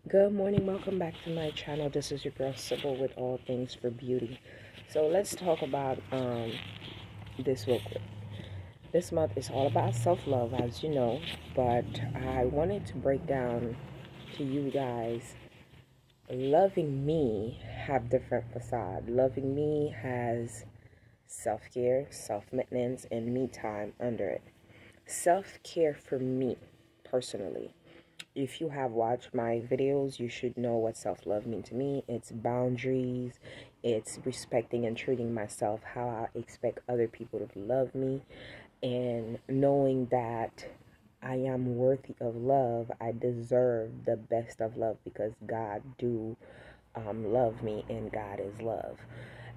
Good morning, welcome back to my channel. This is your girl Sybil with All Things for Beauty. So let's talk about this real quick. This month is all about self-love, as you know, but I wanted to break down to you guys. Loving me have different facade. Loving me has self-care, self-maintenance, and me time under it. Self-care for me personally, if you have watched my videos, you should know what self-love means to me. It's boundaries, it's respecting and treating myself how I expect other people to love me, and knowing that I am worthy of love. I deserve the best of love because God do love me, and God is love.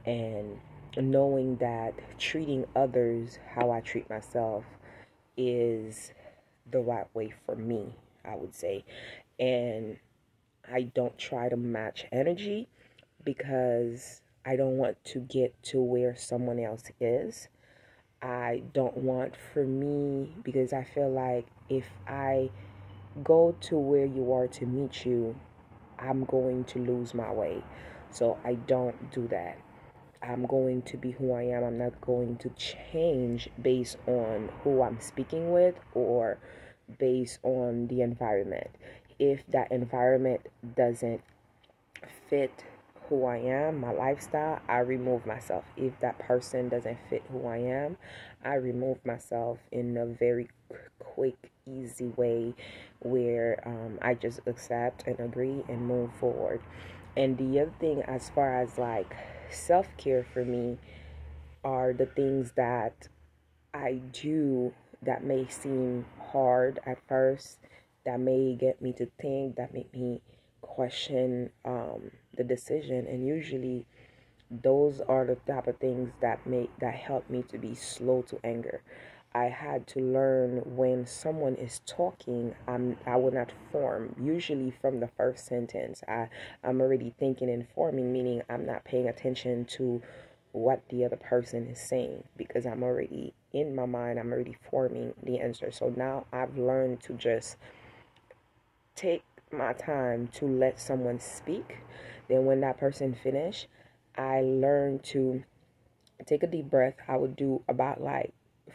And knowing that treating others how I treat myself is the right way for me, I would say. And I don't try to match energy because I don't want to get to where someone else is. I don't want for me, because I feel like if I go to where you are to meet you, I'm going to lose my way. So I don't do that. I'm going to be who I am. I'm not going to change based on who I'm speaking with or based on the environment. If that environment doesn't fit who I am, my lifestyle, I remove myself. If that person doesn't fit who I am, I remove myself in a very quick, easy way where I just accept and agree and move forward. And the other thing, as far as like self-care for me, are the things that I do that may seem hard at first, that may get me to think, that make me question the decision. And usually those are the type of things that help me to be slow to anger. I had to learn when someone is talking, I will not form. Usually from the first sentence, I'm already thinking and forming, meaning I'm not paying attention to what the other person is saying because I'm already in my mind, I'm already forming the answer. So now I've learned to just take my time to let someone speak. Then when that person finish, I learned to take a deep breath. I would do about like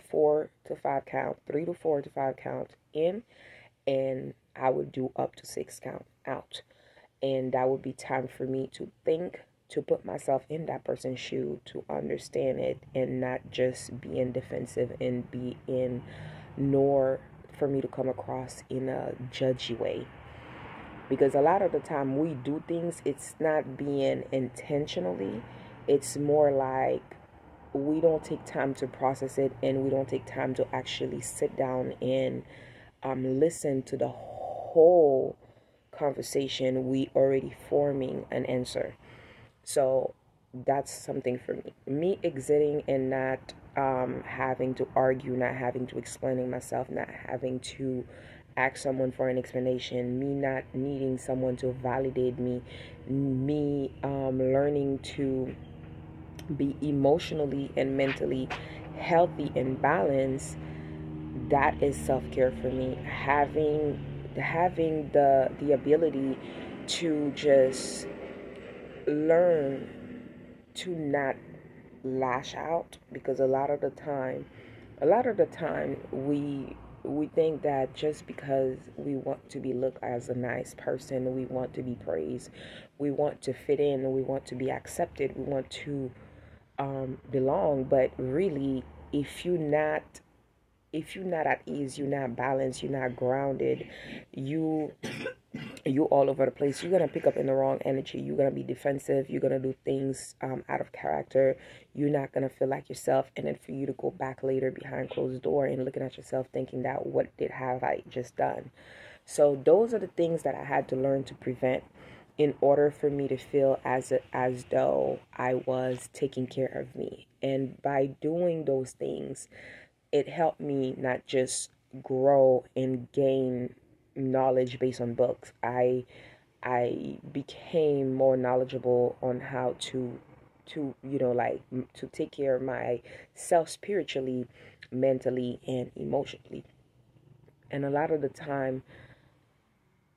4 to 5 count, 3 to 4 to 5 count in, and I would do up to 6 count out. And that would be time for me to think, to put myself in that person's shoe, to understand it, and not just be in defensive and be in, nor for me to come across in a judgy way. Because a lot of the time we do things, it's not being intentionally, it's more like we don't take time to process it, and we don't take time to actually sit down and listen to the whole conversation. We already forming an answer. So that's something for me. Me exiting and not having to argue, not having to explaining myself, not having to ask someone for an explanation, me not needing someone to validate me, me learning to be emotionally and mentally healthy and balanced. That is self-care for me. Having the ability to just learn to not lash out, because a lot of the time we think that just because we want to be looked as a nice person, we want to be praised, we want to fit in, we want to be accepted, we want to belong. But really, if you're not at ease, you're not balanced, you're not grounded, you all over the place, you're gonna pick up in the wrong energy. You're gonna be defensive, you're gonna do things out of character, you're not gonna feel like yourself. And then for you to go back later behind closed door and looking at yourself thinking that what did have I just done. So those are the things that I had to learn to prevent in order for me to feel as though I was taking care of me. And by doing those things, it helped me not just grow and gain knowledge based on books. I became more knowledgeable on how to take care of myself spiritually, mentally, and emotionally. And a lot of the time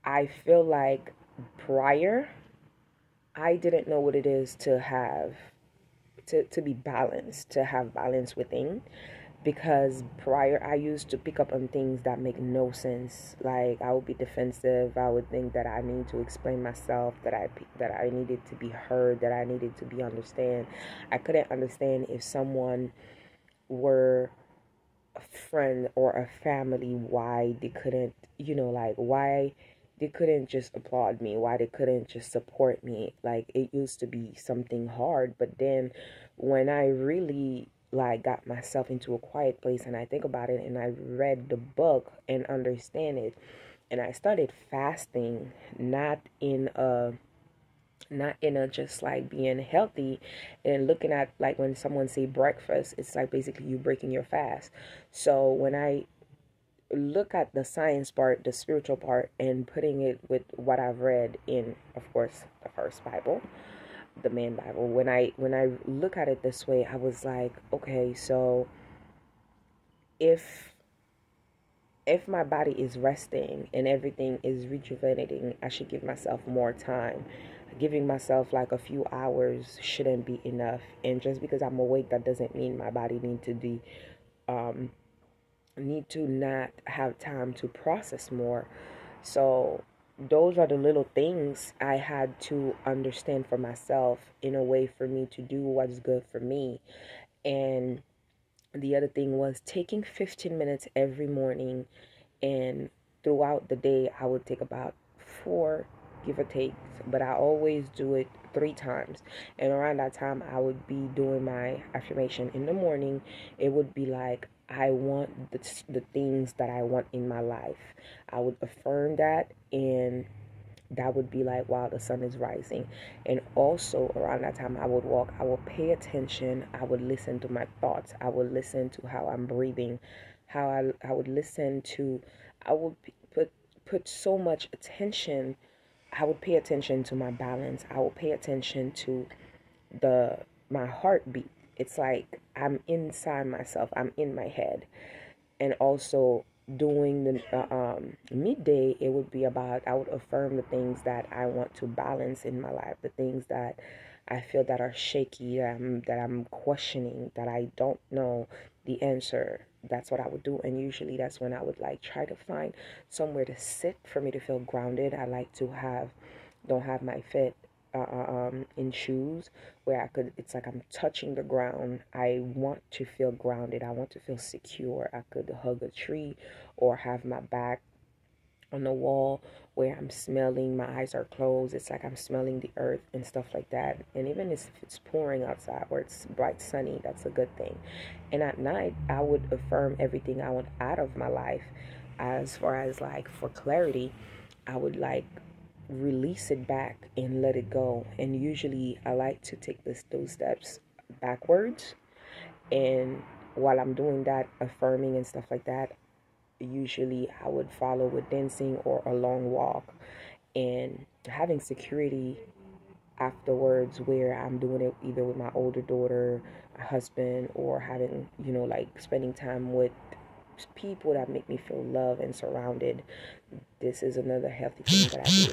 I feel like prior, I didn't know what it is to have to be balanced, to have balance within, because prior I used to pick up on things that make no sense. Like I would be defensive. I would think that I need to explain myself, that I needed to be heard, that I needed to be understand. I couldn't understand if someone were a friend or a family, why they couldn't, like why they couldn't just applaud me, why they couldn't just support me. Like it used to be something hard, but then when I really like got myself into a quiet place and I think about it and I read the book and understand it, and I started fasting, not in a just like being healthy and looking at, like when someone say breakfast, it's like basically you breaking your fast. So when I look at the science part, the spiritual part, and putting it with what I've read in, of course, the first Bible, the main Bible, when I look at it this way, I was like, okay, so if my body is resting and everything is rejuvenating, I should give myself more time. Giving myself like a few hours shouldn't be enough. And just because I'm awake, that doesn't mean my body um need to not have time to process more. So those are the little things I had to understand for myself in a way for me to do what's good for me. And the other thing was taking 15 minutes every morning, and throughout the day I would take about 4, give or take, but I always do it 3 times. And around that time I would be doing my affirmation. In the morning it would be like, I want the things that I want in my life. I would affirm that, and that would be like while the sun is rising. And also around that time I would walk, I would pay attention, I would listen to my thoughts, I would listen to how I'm breathing, how I would listen to, I would put so much attention. I would pay attention to my balance. I would pay attention to the my heartbeat. It's like I'm inside myself, I'm in my head. And also doing the midday, it would be about, I would affirm the things that I want to balance in my life, the things that I feel that are shaky, that I'm questioning, that I don't know the answer. That's what I would do. And usually that's when I would like try to find somewhere to sit for me to feel grounded. I like to don't have my feet in shoes where I could, it's like I'm touching the ground. I want to feel grounded. I want to feel secure. I could hug a tree or have my back on the wall where I'm smelling, my eyes are closed. It's like I'm smelling the earth and stuff like that. And even if it's pouring outside or it's bright sunny, that's a good thing. And at night, I would affirm everything I want out of my life. As far as like for clarity, I would like release it back and let it go. And usually I like to take those steps backwards. And while I'm doing that, affirming and stuff like that, usually I would follow with dancing or a long walk, and having security afterwards where I'm doing it either with my older daughter, my husband, or having, like spending time with people that make me feel loved and surrounded. This is another healthy thing that I do.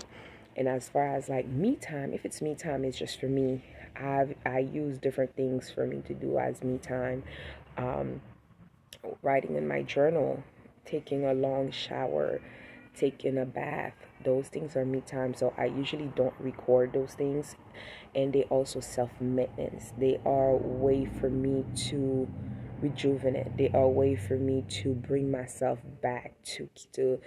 And as far as like me time, if it's me time, it's just for me. I use different things for me to do as me time. Um, Writing in my journal, taking a long shower, taking a bath. Those things are me time. So I usually don't record those things. And they also self-maintenance. They are a way for me to rejuvenate. They are a way for me to bring myself back, to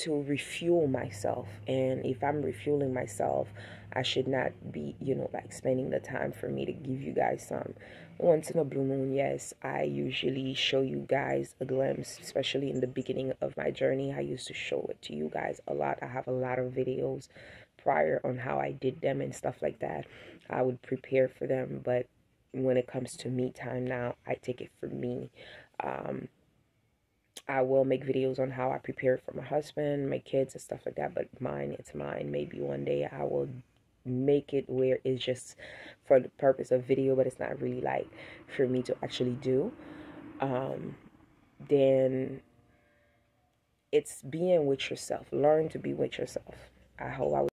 refuel myself. And if I'm refueling myself, I should not be, like spending the time for me to give you guys some. Once in a blue moon, yes, I usually show you guys a glimpse, especially in the beginning of my journey. I used to show it to you guys a lot. I have a lot of videos prior on how I did them and stuff like that. I would prepare for them, but when it comes to me time now, I take it for me. I will make videos on how I prepare for my husband, my kids, and stuff like that. But mine, it's mine. Maybe one day I will make it where it's just for the purpose of video, but it's not really like for me to actually do. Then it's being with yourself. Learn to be with yourself. I hope I